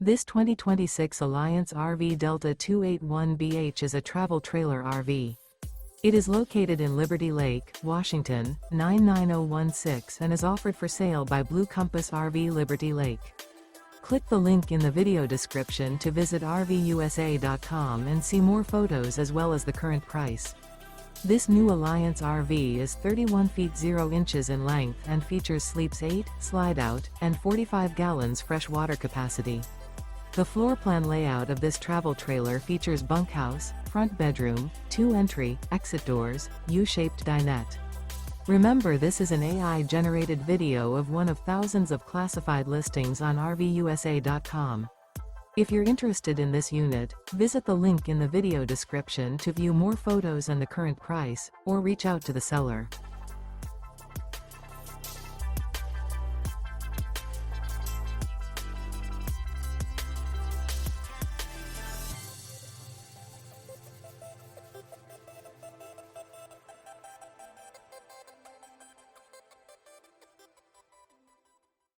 This 2026 Alliance RV Delta 281BH is a travel trailer RV. It is located in Liberty Lake, Washington, 99016 and is offered for sale by Blue Compass RV Liberty Lake. Click the link in the video description to visit RVUSA.com and see more photos as well as the current price. This new Alliance RV is 31 feet 0 inches in length and features sleeps 8, slide-out, and 45 gallons fresh water capacity. The floor plan layout of this travel trailer features bunkhouse, front bedroom, 2 entry, exit doors, U-shaped dinette. Remember, this is an AI-generated video of one of thousands of classified listings on RVUSA.com. If you're interested in this unit, visit the link in the video description to view more photos and the current price, or reach out to the seller.